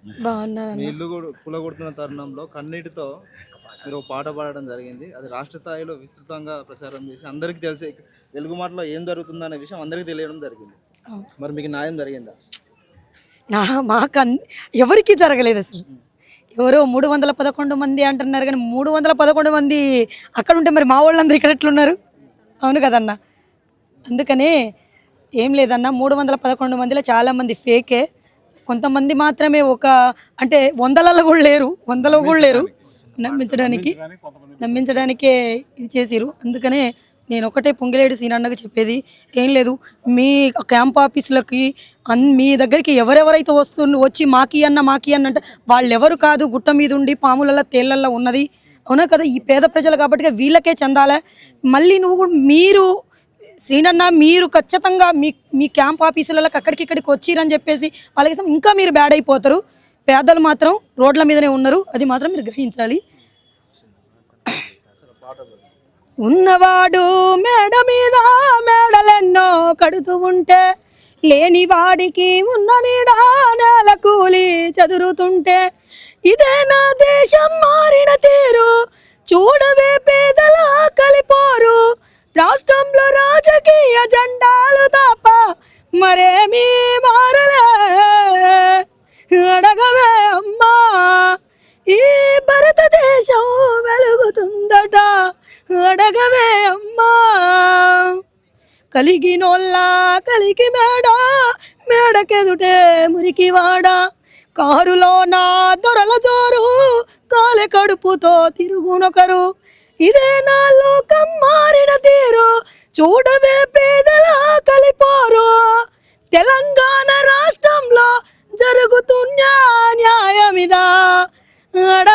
మీ బాగున్నానన్న. ఇల్లు కూలగొడుతున్న తరుణంలో కన్నీటితో మీరు ఒక పాట పాడడం జరిగింది. అది రాష్ట్ర స్థాయిలో విస్తృతంగా ప్రచారం చేసి అందరికీ తెలిసే వెలుగు మాటలో ఏం జరుగుతుందనే విషయం అందరికీ తెలియడం జరిగింది. అవును. మరి మీకు న్యాయం జరిగిందా? నా మాకు ఎవరికీ జరగలేదు అసలు. ఎవరో 311 మంది అంటున్నారు కానీ 311 మంది అక్కడ ఉంటే మరి మా వాళ్ళందరూ ఇక్కడ ఎట్లున్నారు? అవును కదన్న. అందుకనే ఏం లేదన్న, 311 మందిలో చాలామంది ఫేకే. కొంతమంది మాత్రమే అంటే వందలలో కూడా లేరు, వందలో కూడా లేరు నమ్మించడానికి. నమ్మించడానికే ఇది చేసిరు. అందుకనే నేను ఒకటే పొంగిలేడు సీనన్నకు చెప్పేది ఏం లేదు, మీ క్యాంప్ ఆఫీసులకి మీ దగ్గరికి ఎవరెవరైతే వచ్చి మాకి అన్న అంటే వాళ్ళెవరు కాదు, గుట్ట మీద ఉండి పాములలో తేళ్లలో ఉన్నది. అవునా కదా, ఈ పేద ప్రజలు కాబట్టి వీళ్ళకే చెందాలే. మళ్ళీ మీరు శ్రీనన్న మీరు ఖచ్చితంగా మీ క్యాంప్ ఆఫీసులకు ఇక్కడికి వచ్చిరని చెప్పేసి వాళ్ళకి ఇంకా మీరు బ్యాడ్ అయిపోతారు. పేదలు మాత్రం రోడ్ల మీదనే ఉన్నారు, అది మాత్రం మీరు గ్రహించాలి. ఉన్నవాడు మేడ మీద మేడలెన్నో కడుతూ ఉంటే, లేని వాడికి ఉన్న నీడా నేల కూలి చదురుతుంటే, ఇదే నా దేశం మారిన తీరు చూడవే పేదల కలిపోరు, రాష్ట్రంలో రాజకీయ జెండాలు తప్ప మరేమీ మారలే, అడగవే అమ్మా ఈ భారతదేశం వెలుగుతుందట, అడగవే అమ్మా. కలిగినోళ్ళ కలిగి మేడకెదుటే మురికివాడ, కారులో నా దొరల జోరు కాలె కడుపుతో తిరుగునొకరు, ఇదే నా లోకం మారిన తీరు చూడవే పేదల కలిపోరు, తెలంగాణ రాష్ట్రంలో జరుగుతున్న న్యాయమిదా, అడ